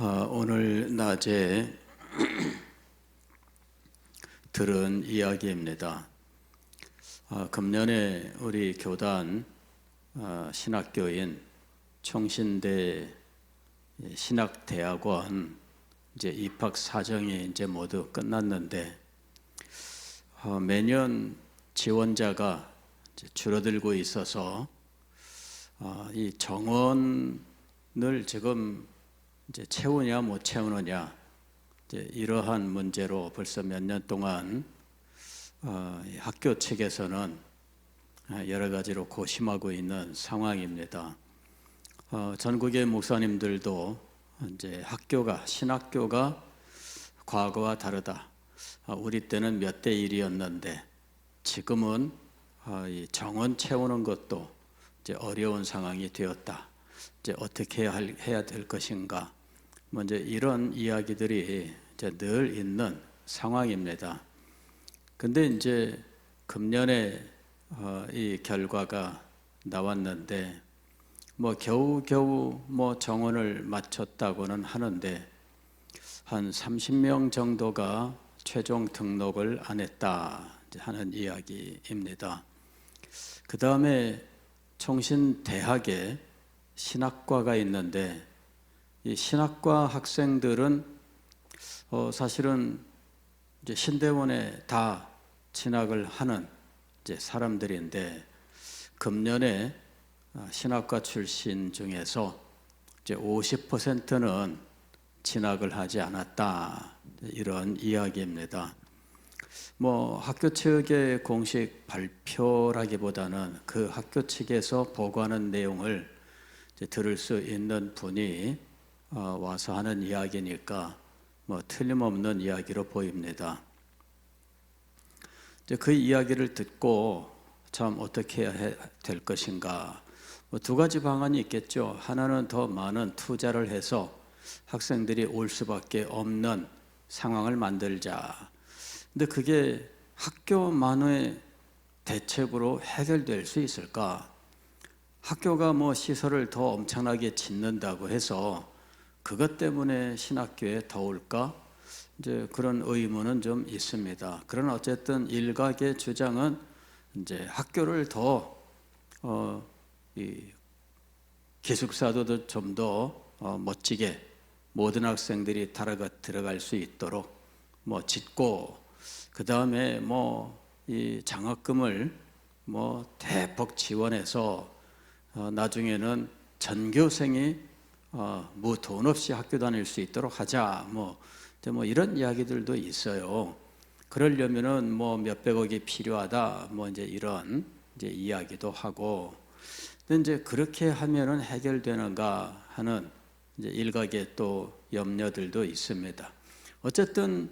오늘 낮에 들은 이야기입니다. 금년에 우리 교단 신학교인 총신대 신학대학원 이제 입학 사정이 이제 모두 끝났는데 매년 지원자가 이제 줄어들고 있어서 이 정원을 지금 이제 채우냐 못 채우느냐 이제 이러한 문제로 벌써 몇 년 동안 학교 측에서는 여러 가지로 고심하고 있는 상황입니다. 전국의 목사님들도 이제 신학교가 과거와 다르다. 우리 때는 몇 대 1이었는데 지금은 이 정원 채우는 것도 이제 어려운 상황이 되었다. 이제 어떻게 해야 될 것인가? 먼저 이런 이야기들이 이제 늘 있는 상황입니다. 근데 이제 금년에 이 결과가 나왔는데 겨우겨우 정원을 마쳤다고는 하는데 한 30명 정도가 최종 등록을 안 했다 하는 이야기입니다. 그 다음에 총신대학에 신학과가 있는데 이 신학과 학생들은 사실은 이제 신대원에 다 진학을 하는 이제 사람들인데 금년에 신학과 출신 중에서 이제 50%는 진학을 하지 않았다 이런 이야기입니다. 학교 측의 공식 발표라기보다는 그 학교 측에서 보고하는 내용을 이제 들을 수 있는 분이 와서 하는 이야기니까 틀림없는 이야기로 보입니다. 이제 그 이야기를 듣고 참 어떻게 해야 될 것인가? 두 가지 방안이 있겠죠. 하나는 더 많은 투자를 해서 학생들이 올 수밖에 없는 상황을 만들자. 근데 그게 학교만의 대책으로 해결될 수 있을까? 학교가 시설을 더 엄청나게 짓는다고 해서 그것 때문에 신학교에 더 올까? 이제 그런 의문은 좀 있습니다. 그러나 어쨌든 일각의 주장은 이제 학교를 더 이 기숙사도 좀 더 멋지게 모든 학생들이 들어갈 수 있도록 짓고 그 다음에 이 장학금을 대폭 지원해서 나중에는 전교생이 돈 없이 학교 다닐 수 있도록 하자 이런 이야기들도 있어요. 그러려면은 몇백억이 필요하다 이제 이런 이제 이야기도 하고 근데 이제 그렇게 하면은 해결되는가 하는 이제 일각의 또 염려들도 있습니다. 어쨌든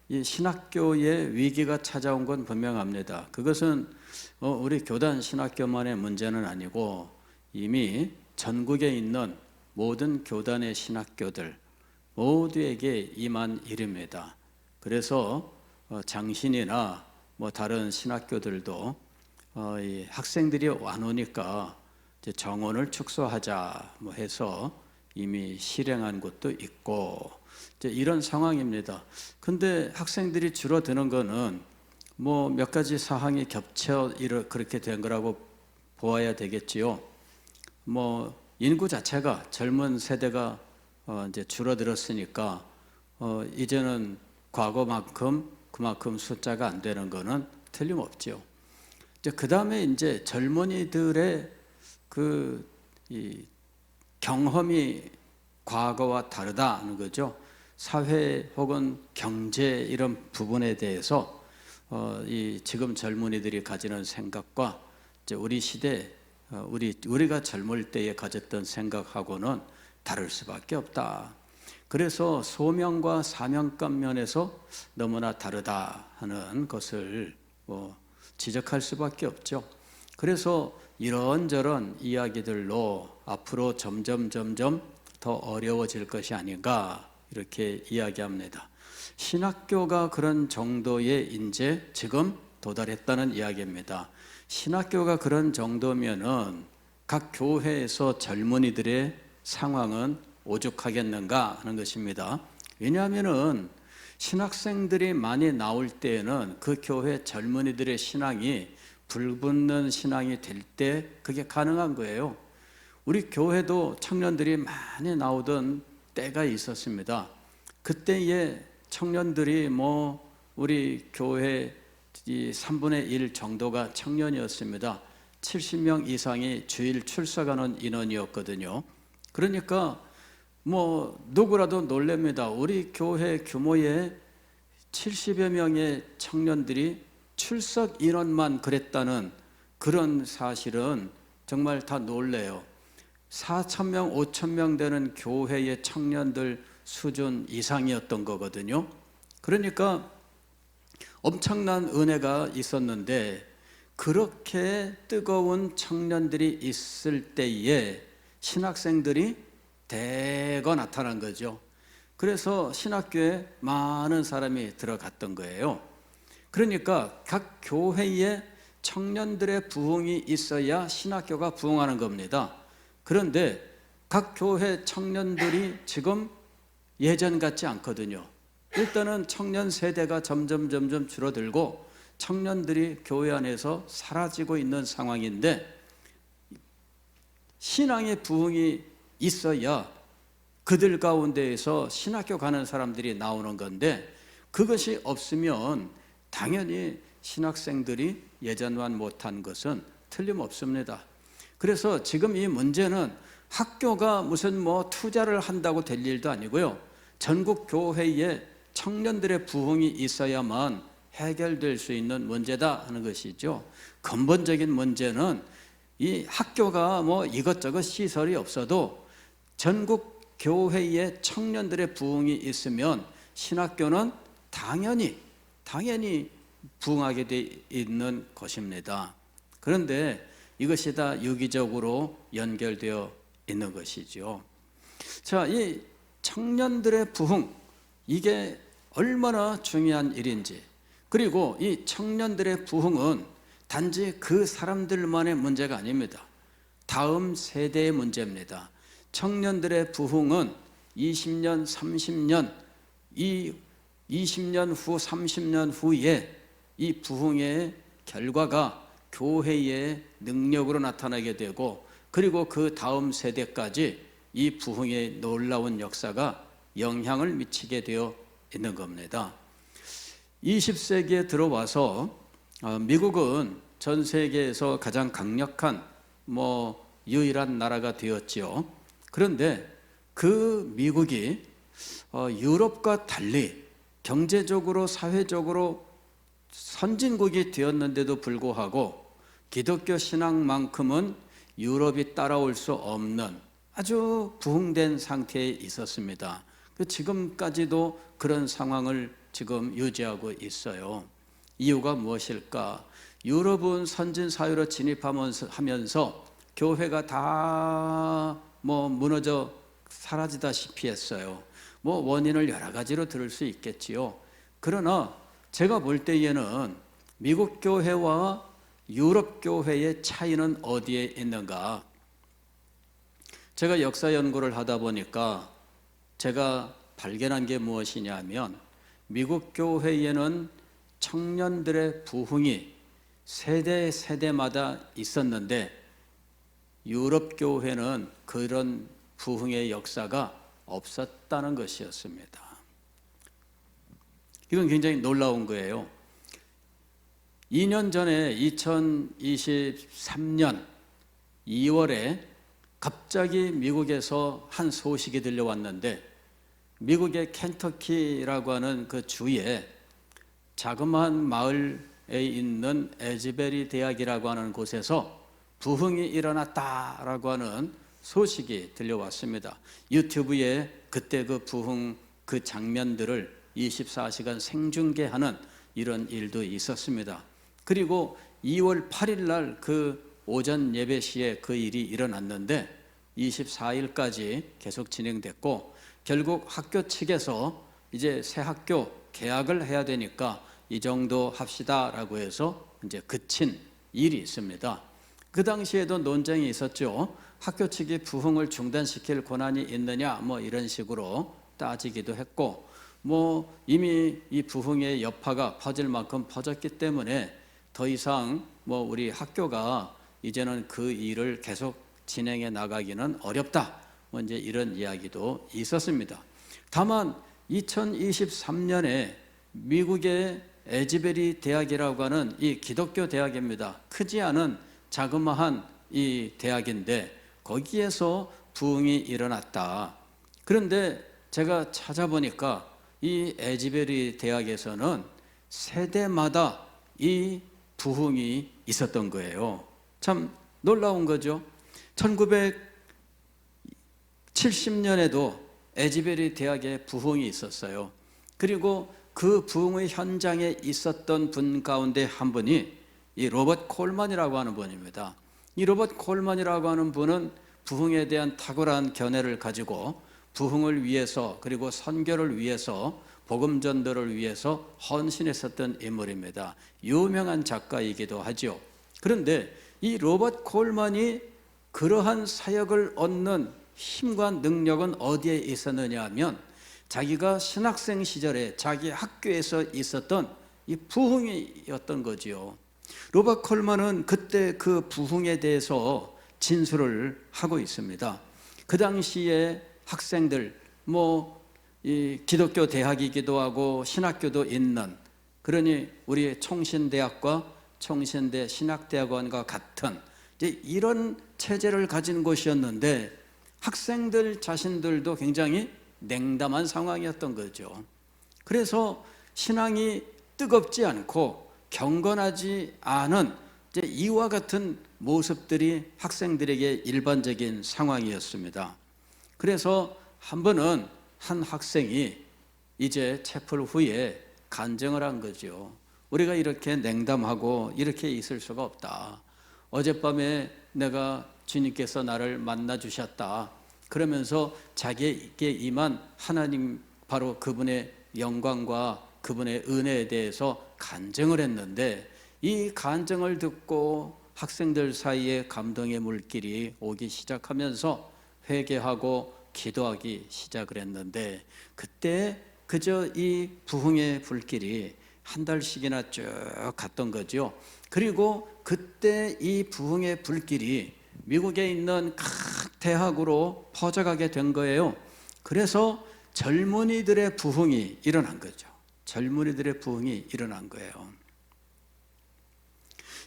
이 신학교의 위기가 찾아온 건 분명합니다. 그것은 우리 교단 신학교만의 문제는 아니고 이미 전국에 있는 모든 교단의 신학교들 모두에게 임한 일입니다. 그래서 장신이나 다른 신학교들도 이 학생들이 안 오니까 이제 정원을 축소하자 해서 이미 실행한 곳도 있고 이제 이런 상황입니다. 근데 학생들이 줄어드는 거는 몇 가지 사항이 겹쳐 그렇게 된 거라고 보아야 되겠지요. 인구 자체가 젊은 세대가 이제 줄어들었으니까 이제는 과거만큼 그만큼 숫자가 안 되는 거는 틀림없죠. 이제 그 다음에 이제 젊은이들의 이 경험이 과거와 다르다는 거죠. 사회 혹은 경제 이런 부분에 대해서 이 지금 젊은이들이 가지는 생각과 이제 우리 시대 우리가 젊을 때에 가졌던 생각하고는 다를 수밖에 없다. 그래서 소명과 사명감 면에서 너무나 다르다 하는 것을 지적할 수밖에 없죠. 그래서 이런저런 이야기들로 앞으로 점점 더 어려워질 것이 아닌가 이렇게 이야기합니다. 신학교가 그런 정도에 이제 지금 도달했다는 이야기입니다. 신학교가 그런 정도면은 각 교회에서 젊은이들의 상황은 오죽하겠는가 하는 것입니다. 왜냐하면은 신학생들이 많이 나올 때에는 그 교회 젊은이들의 신앙이 불붙는 신앙이 될 때 그게 가능한 거예요. 우리 교회도 청년들이 많이 나오던 때가 있었습니다. 그때의 청년들이 우리 교회 3분의 1 정도가 청년이었습니다. 70명 이상이 주일 출석하는 인원이었거든요. 그러니까 누구라도 놀랍니다. 우리 교회 규모의 70여 명의 청년들이 출석 인원만 그랬다는 그런 사실은 정말 다 놀래요. 4,000명, 5,000명 되는 교회의 청년들 수준 이상이었던 거거든요. 그러니까 엄청난 은혜가 있었는데 그렇게 뜨거운 청년들이 있을 때에 신학생들이 대거 나타난 거죠. 그래서 신학교에 많은 사람이 들어갔던 거예요. 그러니까 각 교회에 청년들의 부흥이 있어야 신학교가 부흥하는 겁니다. 그런데 각 교회 청년들이 지금 예전 같지 않거든요. 일단은 청년 세대가 점점 줄어들고 청년들이 교회 안에서 사라지고 있는 상황인데 신앙의 부흥이 있어야 그들 가운데에서 신학교 가는 사람들이 나오는 건데 그것이 없으면 당연히 신학생들이 예전만 못한 것은 틀림없습니다. 그래서 지금 이 문제는 학교가 무슨 투자를 한다고 될 일도 아니고요. 전국 교회에 청년들의 부흥이 있어야만 해결될 수 있는 문제다 하는 것이죠. 근본적인 문제는 이 학교가 이것저것 시설이 없어도 전국 교회에 청년들의 부흥이 있으면 신학교는 당연히 부흥하게 돼 있는 것입니다. 그런데 이것이 다 유기적으로 연결되어 있는 것이죠. 자, 이 청년들의 부흥, 이게 얼마나 중요한 일인지, 그리고 이 청년들의 부흥은 단지 그 사람들만의 문제가 아닙니다. 다음 세대의 문제입니다. 청년들의 부흥은 20년, 30년, 이 20년 후, 30년 후에 이 부흥의 결과가 교회의 능력으로 나타나게 되고 그리고 그 다음 세대까지 이 부흥의 놀라운 역사가 영향을 미치게 되어 있는 겁니다. 20세기에 들어와서 미국은 전 세계에서 가장 강력한 유일한 나라가 되었지요. 그런데 그 미국이 유럽과 달리 경제적으로 사회적으로 선진국이 되었는데도 불구하고 기독교 신앙만큼은 유럽이 따라올 수 없는 아주 부흥된 상태에 있었습니다. 지금까지도 그런 상황을 지금 유지하고 있어요. 이유가 무엇일까? 유럽은 선진 사회로 진입하면서 교회가 다 무너져 사라지다시피 했어요. 원인을 여러 가지로 들을 수 있겠지요. 그러나 제가 볼 때에는 미국 교회와 유럽 교회의 차이는 어디에 있는가? 제가 역사 연구를 하다 보니까 제가 발견한 게 무엇이냐면 미국 교회에는 청년들의 부흥이 세대마다 있었는데 유럽 교회는 그런 부흥의 역사가 없었다는 것이었습니다. 이건 굉장히 놀라운 거예요. 2년 전에 2023년 2월에 갑자기 미국에서 한 소식이 들려왔는데 미국의 켄터키라고 하는 그 주에 자그마한 마을에 있는 에즈베리 대학이라고 하는 곳에서 부흥이 일어났다라고 하는 소식이 들려왔습니다. 유튜브에 그때 그 부흥 그 장면들을 24시간 생중계하는 이런 일도 있었습니다. 그리고 2월 8일 날 그 오전 예배 시에 그 일이 일어났는데 24일까지 계속 진행됐고 결국 학교 측에서 이제 새 학교 개학을 해야 되니까 이 정도 합시다라고 해서 이제 그친 일이 있습니다. 그 당시에도 논쟁이 있었죠. 학교 측이 부흥을 중단시킬 권한이 있느냐 뭐 이런 식으로 따지기도 했고, 뭐 이미 이 부흥의 여파가 퍼질 만큼 퍼졌기 때문에 더 이상 뭐 우리 학교가 이제는 그 일을 계속 진행해 나가기는 어렵다, 뭐 이제 이런 이야기도 있었습니다. 다만 2023년에 미국의 에즈베리 대학이라고 하는 이 기독교 대학입니다. 크지 않은 자그마한 이 대학인데 거기에서 부흥이 일어났다. 그런데 제가 찾아보니까 이 에즈베리 대학에서는 세대마다 이 부흥이 있었던 거예요. 참 놀라운 거죠. 1970년에도 에즈베리 대학에 부흥이 있었어요. 그리고 그 부흥의 현장에 있었던 분 가운데 한 분이 이 로버트 콜만이라고 하는 분입니다. 이 로버트 콜만이라고 하는 분은 부흥에 대한 탁월한 견해를 가지고 부흥을 위해서 그리고 선교를 위해서 복음 전도를 위해서 헌신했었던 인물입니다. 유명한 작가이기도 하죠. 그런데 이 로버트 콜만이 그러한 사역을 얻는 힘과 능력은 어디에 있었느냐 하면 자기가 신학생 시절에 자기 학교에서 있었던 이 부흥이었던 거지요. 로버트 콜만은 그때 그 부흥에 대해서 진술을 하고 있습니다. 그 당시에 학생들, 이 기독교 대학이기도 하고 신학교도 있는, 그러니 우리 총신대학과 총신대 신학대학원과 같은 이제 이런 체제를 가진 곳이었는데 학생들 자신들도 굉장히 냉담한 상황이었던 거죠. 그래서 신앙이 뜨겁지 않고 경건하지 않은 이제 이와 같은 모습들이 학생들에게 일반적인 상황이었습니다. 그래서 한 번은 한 학생이 이제 체플 후에 간증을 한 거죠. 우리가 이렇게 냉담하고 이렇게 있을 수가 없다. 어젯밤에 내가 주님께서 나를 만나 주셨다. 그러면서 자기에게 임한 하나님, 바로 그분의 영광과 그분의 은혜에 대해서 간증을 했는데 이 간증을 듣고 학생들 사이에 감동의 물길이 오기 시작하면서 회개하고 기도하기 시작을 했는데 그때 그저 이 부흥의 불길이 한 달씩이나 쭉 갔던 거죠. 그리고 그때 이 부흥의 불길이 미국에 있는 각 대학으로 퍼져가게 된 거예요. 그래서 젊은이들의 부흥이 일어난 거죠. 젊은이들의 부흥이 일어난 거예요.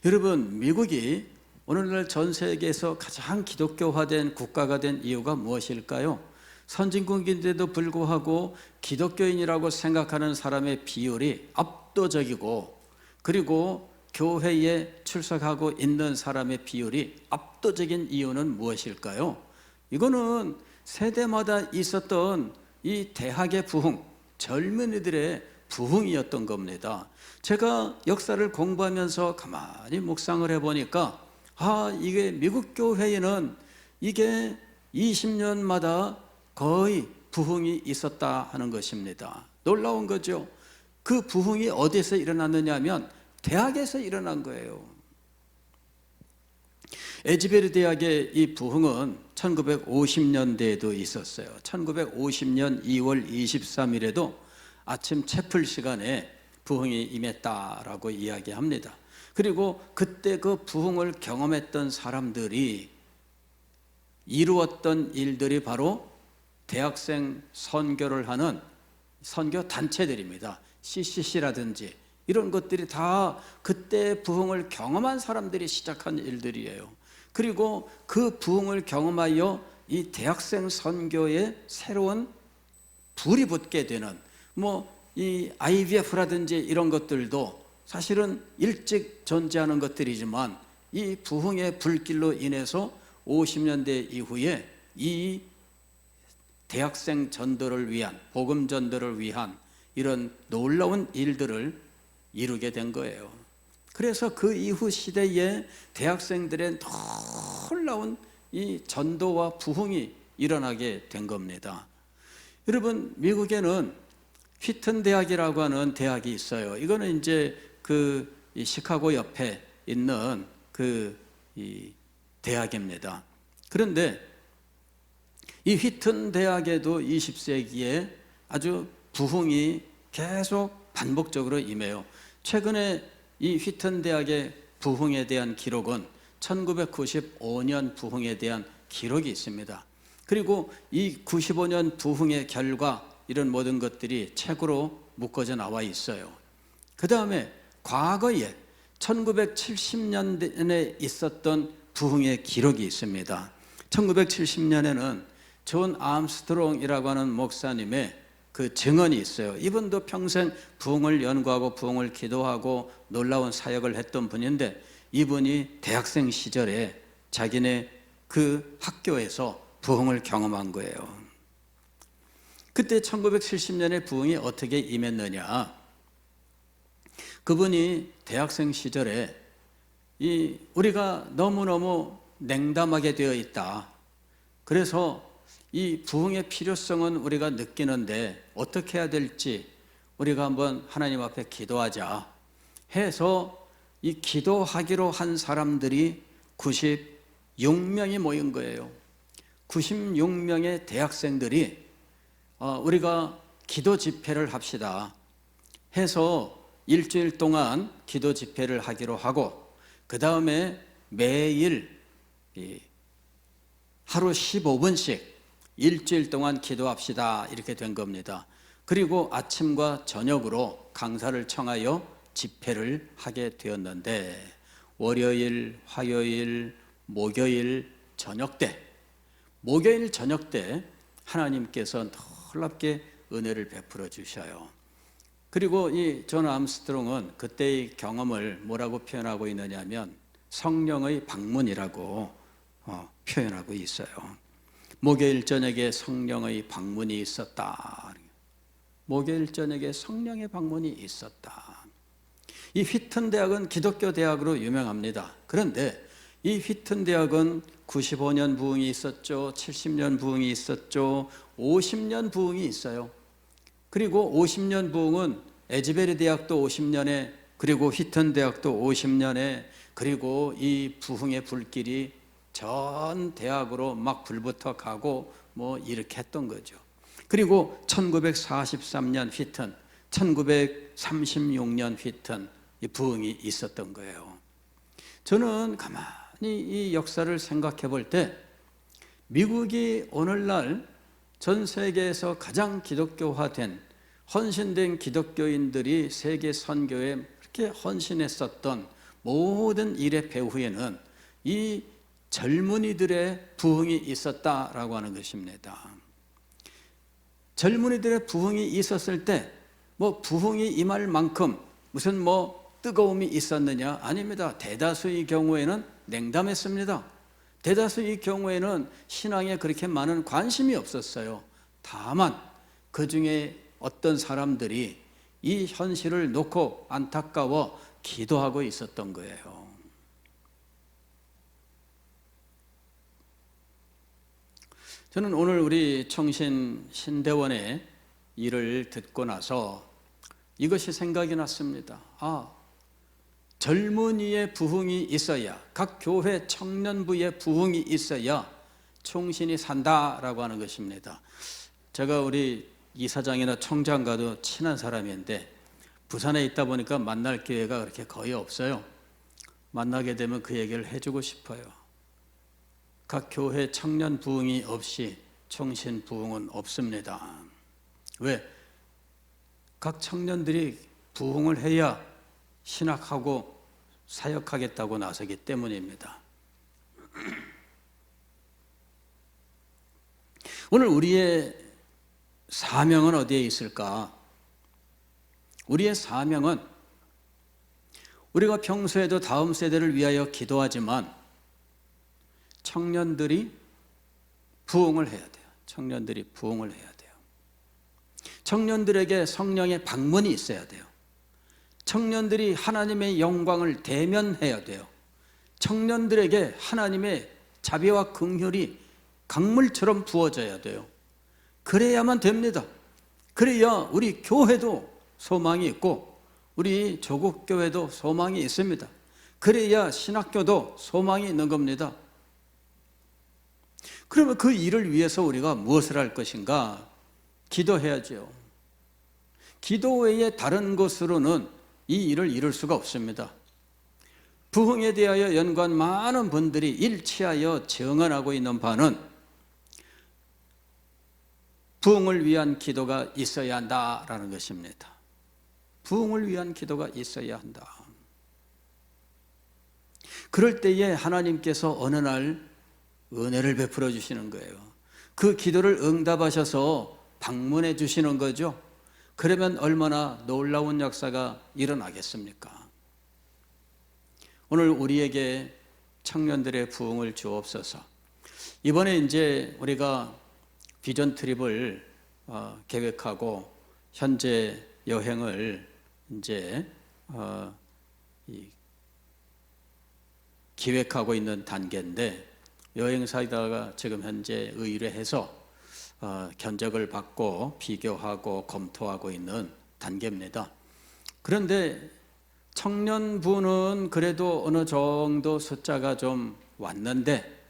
여러분, 미국이 오늘날 전 세계에서 가장 기독교화된 국가가 된 이유가 무엇일까요? 선진국인데도 불구하고 기독교인이라고 생각하는 사람의 비율이 압도적이고, 그리고 교회에 출석하고 있는 사람의 비율이 압도적인 이유는 무엇일까요? 이거는 세대마다 있었던 이 대학의 부흥, 젊은이들의 부흥이었던 겁니다. 제가 역사를 공부하면서 가만히 묵상을 해보니까 이게 미국 교회에는 이게 20년마다 거의 부흥이 있었다 하는 것입니다. 놀라운 거죠. 그 부흥이 어디서 일어났느냐 하면 대학에서 일어난 거예요. 에즈베리 대학의 이 부흥은 1950년대에도 있었어요. 1950년 2월 23일에도 아침 채플 시간에 부흥이 임했다라고 이야기합니다. 그리고 그때 그 부흥을 경험했던 사람들이 이루었던 일들이 바로 대학생 선교를 하는 선교 단체들입니다. CCC라든지 이런 것들이 다 그때 부흥을 경험한 사람들이 시작한 일들이에요. 그리고 그 부흥을 경험하여 이 대학생 선교에 새로운 불이 붙게 되는, 이 IVF라든지 이런 것들도 사실은 일찍 존재하는 것들이지만 이 부흥의 불길로 인해서 50년대 이후에 이 대학생 전도를 위한, 복음 전도를 위한 이런 놀라운 일들을 이루게 된 거예요. 그래서 그 이후 시대에 대학생들의 놀라운 이 전도와 부흥이 일어나게 된 겁니다. 여러분, 미국에는 휘튼 대학이라고 하는 대학이 있어요. 이거는 이제 이 시카고 옆에 있는 이 대학입니다. 그런데 이 휘튼 대학에도 20세기에 아주 부흥이 계속 반복적으로 임해요. 최근에 이 휘튼 대학의 부흥에 대한 기록은 1995년 부흥에 대한 기록이 있습니다. 그리고 이 95년 부흥의 결과 이런 모든 것들이 책으로 묶어져 나와 있어요. 그 다음에 과거에 1970년대에 있었던 부흥의 기록이 있습니다. 1970년에는 존 암스트롱이라고 하는 목사님의 그 증언이 있어요. 이분도 평생 부흥을 연구하고 부흥을 기도하고 놀라운 사역을 했던 분인데, 이분이 대학생 시절에 자기네 그 학교에서 부흥을 경험한 거예요. 그때 1970년에 부흥이 어떻게 임했느냐? 그분이 대학생 시절에 우리가 너무너무 냉담하게 되어 있다. 그래서 이 부흥의 필요성은 우리가 느끼는데 어떻게 해야 될지 우리가 한번 하나님 앞에 기도하자 해서 이 기도하기로 한 사람들이 96명이 모인 거예요. 96명의 대학생들이 우리가 기도 집회를 합시다 해서 일주일 동안 기도 집회를 하기로 하고, 그 다음에 매일 하루 15분씩 일주일 동안 기도합시다 이렇게 된 겁니다. 그리고 아침과 저녁으로 강사를 청하여 집회를 하게 되었는데, 월요일, 화요일, 목요일 저녁 때 하나님께서 놀랍게 은혜를 베풀어 주셔요. 그리고 이 존 암스트롱은 그때의 경험을 뭐라고 표현하고 있느냐면 성령의 방문이라고 표현하고 있어요. 목요일 저녁에 성령의 방문이 있었다. 목요일 저녁에 성령의 방문이 있었다. 이 휘튼 대학은 기독교 대학으로 유명합니다. 그런데 이 휘튼 대학은 95년 부흥이 있었죠. 70년 부흥이 있었죠. 50년 부흥이 있어요. 그리고 50년 부흥은 에즈베리 대학도 50년에, 그리고 휘튼 대학도 50년에, 그리고 이 부흥의 불길이 전 대학으로 막 불붙어 가고 뭐 이렇게 했던 거죠. 그리고 1943년 휘튼, 1936년 휘튼 이 부흥이 있었던 거예요. 저는 가만히 이 역사를 생각해 볼 때 미국이 오늘날 전 세계에서 가장 기독교화된 헌신된 기독교인들이 세계 선교에 그렇게 헌신했었던 모든 일의 배후에는 이 젊은이들의 부흥이 있었다라고 하는 것입니다. 젊은이들의 부흥이 있었을 때 뭐 부흥이 임할 만큼 무슨 뭐 뜨거움이 있었느냐? 아닙니다. 대다수의 경우에는 냉담했습니다. 대다수의 경우에는 신앙에 그렇게 많은 관심이 없었어요. 다만 그 중에 어떤 사람들이 이 현실을 놓고 안타까워 기도하고 있었던 거예요. 저는 오늘 우리 청신 신대원의 일을 듣고 나서 이것이 생각이 났습니다. 젊은이의 부흥이 있어야, 각 교회 청년부의 부흥이 있어야 총신이 산다라고 하는 것입니다. 제가 우리 이사장이나 총장과도 친한 사람인데 부산에 있다 보니까 만날 기회가 그렇게 거의 없어요. 만나게 되면 그 얘기를 해주고 싶어요. 각 교회 청년 부흥이 없이 총신 부흥은 없습니다. 왜? 각 청년들이 부흥을 해야 신학하고 사역하겠다고 나서기 때문입니다. 오늘 우리의 사명은 어디에 있을까? 우리의 사명은 우리가 평소에도 다음 세대를 위하여 기도하지만 청년들이 부흥을 해야 돼요. 청년들이 부흥을 해야 돼요. 청년들에게 성령의 방문이 있어야 돼요. 청년들이 하나님의 영광을 대면해야 돼요. 청년들에게 하나님의 자비와 긍휼이 강물처럼 부어져야 돼요. 그래야만 됩니다. 그래야 우리 교회도 소망이 있고 우리 조국교회도 소망이 있습니다. 그래야 신학교도 소망이 있는 겁니다. 그러면 그 일을 위해서 우리가 무엇을 할 것인가? 기도해야죠. 기도 외에 다른 것으로는 이 일을 이룰 수가 없습니다. 부흥에 대하여 연구한 많은 분들이 일치하여 정언하고 있는 바는 부흥을 위한 기도가 있어야 한다라는 것입니다. 부흥을 위한 기도가 있어야 한다. 그럴 때에 하나님께서 어느 날 은혜를 베풀어 주시는 거예요. 그 기도를 응답하셔서 방문해 주시는 거죠. 그러면 얼마나 놀라운 역사가 일어나겠습니까? 오늘 우리에게 청년들의 부흥을 주옵소서. 이번에 이제 우리가 비전 트립을 계획하고 현재 여행을 이제 기획하고 있는 단계인데, 여행사에다가 지금 현재 의뢰해서 견적을 받고 비교하고 검토하고 있는 단계입니다. 그런데 청년부는 그래도 어느 정도 숫자가 좀 왔는데,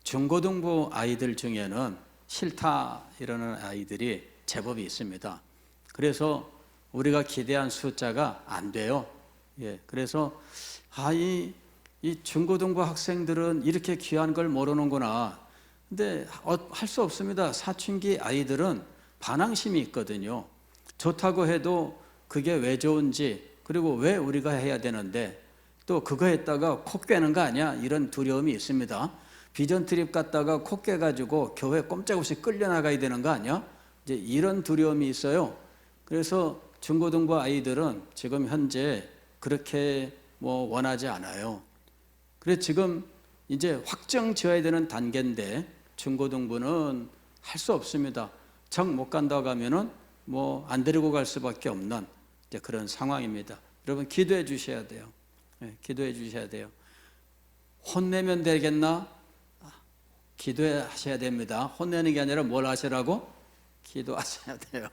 중고등부 아이들 중에는 싫다 이러는 아이들이 제법 있습니다. 그래서 우리가 기대한 숫자가 안 돼요. 예, 그래서 이 중고등부 학생들은 이렇게 귀한 걸 모르는구나. 근데 할 수 없습니다. 사춘기 아이들은 반항심이 있거든요. 좋다고 해도 그게 왜 좋은지, 그리고 왜 우리가 해야 되는데, 또 그거 했다가 코 깨는 거 아니야? 이런 두려움이 있습니다. 비전 트립 갔다가 코 깨가지고 교회 꼼짝없이 끌려나가야 되는 거 아니야? 이제 이런 두려움이 있어요. 그래서 중고등부 아이들은 지금 현재 그렇게 원하지 않아요. 그래서 지금 이제 확정 지어야 되는 단계인데, 중고등부는 할 수 없습니다. 정 못 간다고 하면은 안 데리고 갈 수밖에 없는 이제 그런 상황입니다. 여러분 기도해 주셔야 돼요. 네, 기도해 주셔야 돼요. 혼내면 되겠나? 기도하셔야 됩니다. 혼내는 게 아니라 뭘 하시라고? 기도하셔야 돼요.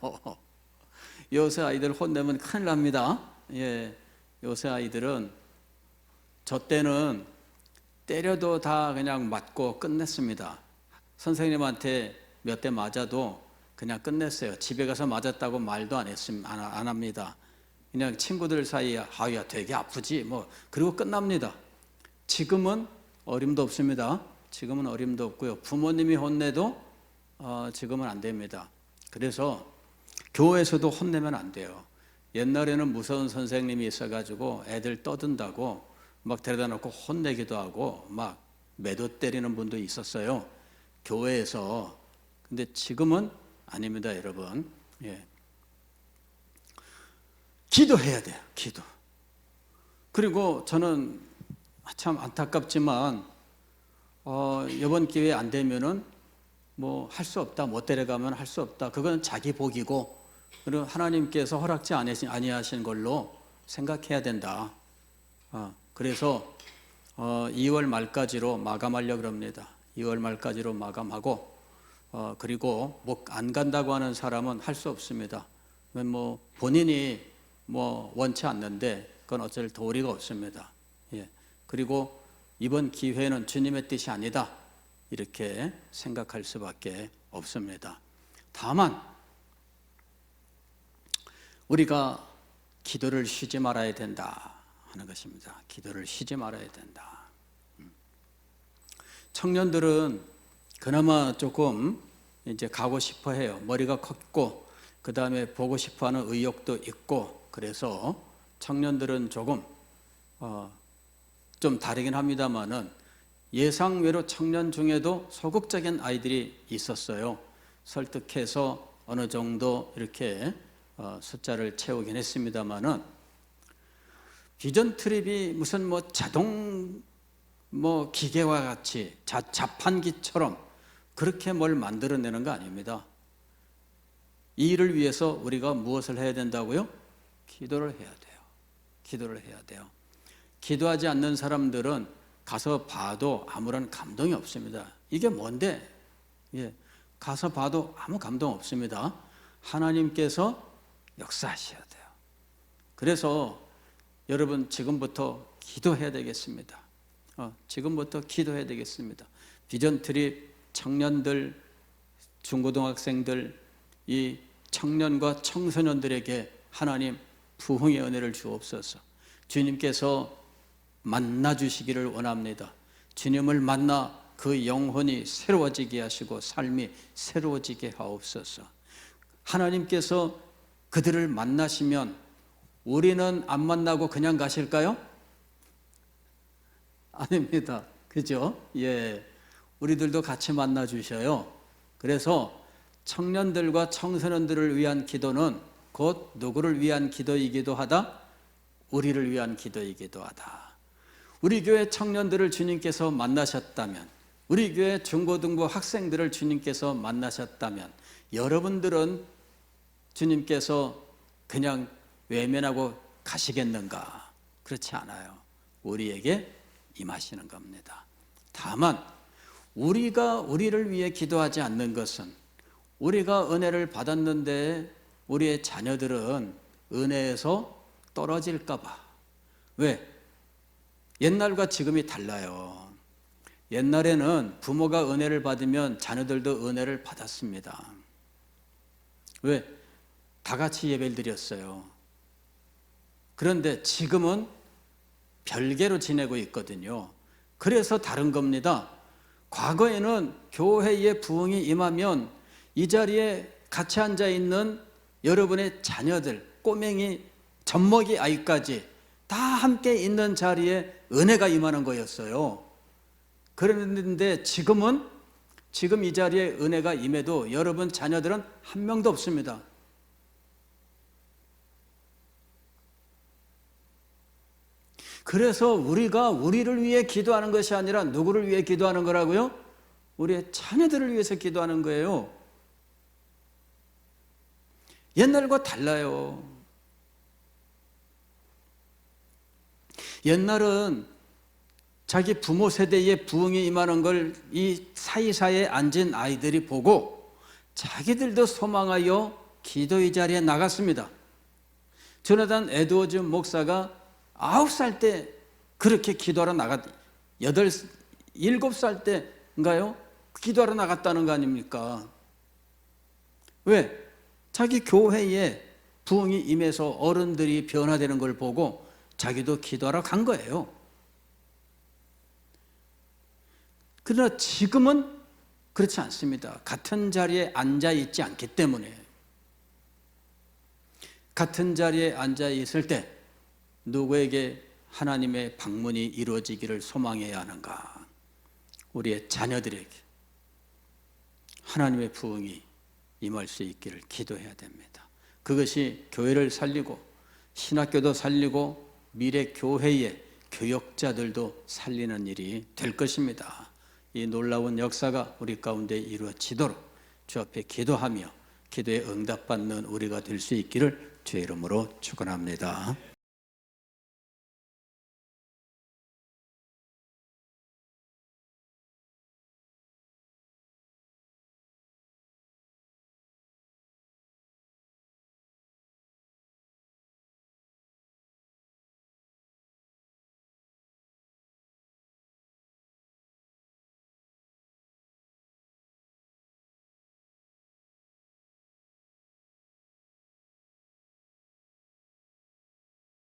요새 아이들 혼내면 큰일 납니다. 예, 요새 아이들은 저 때는 때려도 다 그냥 맞고 끝냈습니다. 선생님한테 몇 대 맞아도 그냥 끝냈어요. 집에 가서 맞았다고 말도 안 합니다. 그냥 친구들 사이에 야 되게 아프지 그리고 끝납니다. 지금은 어림도 없습니다. 지금은 어림도 없고요. 부모님이 혼내도 지금은 안 됩니다. 그래서 교회에서도 혼내면 안 돼요. 옛날에는 무서운 선생님이 있어가지고 애들 떠든다고 막 데려다 놓고 혼내기도 하고 막 매도 때리는 분도 있었어요. 교회에서. 근데 지금은 아닙니다, 여러분. 예. 기도해야 돼요, 기도. 그리고 저는 참 안타깝지만 이번 기회에 안 되면은 할 수 없다, 못 데려가면 할 수 없다. 그건 자기 복이고, 그리고 하나님께서 허락지 아니하신 걸로 생각해야 된다. 그래서 2월 말까지로 마감하려고 합니다. 2월 말까지로 마감하고, 그리고 안 간다고 하는 사람은 할 수 없습니다. 본인이 원치 않는데 그건 어쩔 도리가 없습니다. 예. 그리고 이번 기회는 주님의 뜻이 아니다, 이렇게 생각할 수밖에 없습니다. 다만 우리가 기도를 쉬지 말아야 된다 하는 것입니다. 기도를 쉬지 말아야 된다. 청년들은 그나마 조금 이제 가고 싶어 해요. 머리가 컸고, 그 다음에 보고 싶어 하는 의욕도 있고, 그래서 청년들은 조금 좀 다르긴 합니다만은 예상외로 청년 중에도 소극적인 아이들이 있었어요. 설득해서 어느 정도 이렇게 숫자를 채우긴 했습니다만은, 비전 트립이 무슨 자동 기계와 같이 자판기처럼 그렇게 뭘 만들어내는 거 아닙니다. 이 일을 위해서 우리가 무엇을 해야 된다고요? 기도를 해야 돼요. 기도를 해야 돼요. 기도하지 않는 사람들은 가서 봐도 아무런 감동이 없습니다. 이게 뭔데? 예, 가서 봐도 아무 감동 없습니다. 하나님께서 역사하셔야 돼요. 그래서 여러분 지금부터 기도해야 되겠습니다. 지금부터 기도해야 되겠습니다. 비전 트립 청년들, 중고등학생들, 이 청년과 청소년들에게 하나님 부흥의 은혜를 주옵소서. 주님께서 만나 주시기를 원합니다. 주님을 만나 그 영혼이 새로워지게 하시고 삶이 새로워지게 하옵소서. 하나님께서 그들을 만나시면 우리는 안 만나고 그냥 가실까요? 아닙니다. 그죠? 예. 우리들도 같이 만나 주셔요. 그래서 청년들과 청소년들을 위한 기도는 곧 누구를 위한 기도이기도 하다? 우리를 위한 기도이기도 하다. 우리 교회 청년들을 주님께서 만나셨다면, 우리 교회 중고등부 학생들을 주님께서 만나셨다면, 여러분들은 주님께서 그냥 외면하고 가시겠는가? 그렇지 않아요. 우리에게 임하시는 겁니다. 다만 우리가 우리를 위해 기도하지 않는 것은, 우리가 은혜를 받았는데 우리의 자녀들은 은혜에서 떨어질까 봐. 왜? 옛날과 지금이 달라요. 옛날에는 부모가 은혜를 받으면 자녀들도 은혜를 받았습니다. 왜? 다 같이 예배를 드렸어요. 그런데 지금은 별개로 지내고 있거든요. 그래서 다른 겁니다. 과거에는 교회에 부흥이 임하면 이 자리에 같이 앉아 있는 여러분의 자녀들, 꼬맹이, 젖먹이 아이까지 다 함께 있는 자리에 은혜가 임하는 거였어요. 그런데 지금 이 자리에 은혜가 임해도 여러분 자녀들은 한 명도 없습니다. 그래서 우리가 우리를 위해 기도하는 것이 아니라 누구를 위해 기도하는 거라고요? 우리의 자녀들을 위해서 기도하는 거예요. 옛날과 달라요. 옛날은 자기 부모 세대의 부흥이 임하는 걸 이 사이사이에 앉은 아이들이 보고 자기들도 소망하여 기도의 자리에 나갔습니다. 조나단 에드워즈 목사가 9살 때 그렇게 기도하러 나갔, 7살 때인가요? 기도하러 나갔다는 거 아닙니까? 왜? 자기 교회에 부흥이 임해서 어른들이 변화되는 걸 보고 자기도 기도하러 간 거예요. 그러나 지금은 그렇지 않습니다. 같은 자리에 앉아 있지 않기 때문에. 같은 자리에 앉아 있을 때 누구에게 하나님의 방문이 이루어지기를 소망해야 하는가? 우리의 자녀들에게 하나님의 부흥이 임할 수 있기를 기도해야 됩니다. 그것이 교회를 살리고 신학교도 살리고 미래 교회의 교역자들도 살리는 일이 될 것입니다. 이 놀라운 역사가 우리 가운데 이루어지도록 주 앞에 기도하며 기도에 응답받는 우리가 될 수 있기를 주의 이름으로 축원합니다.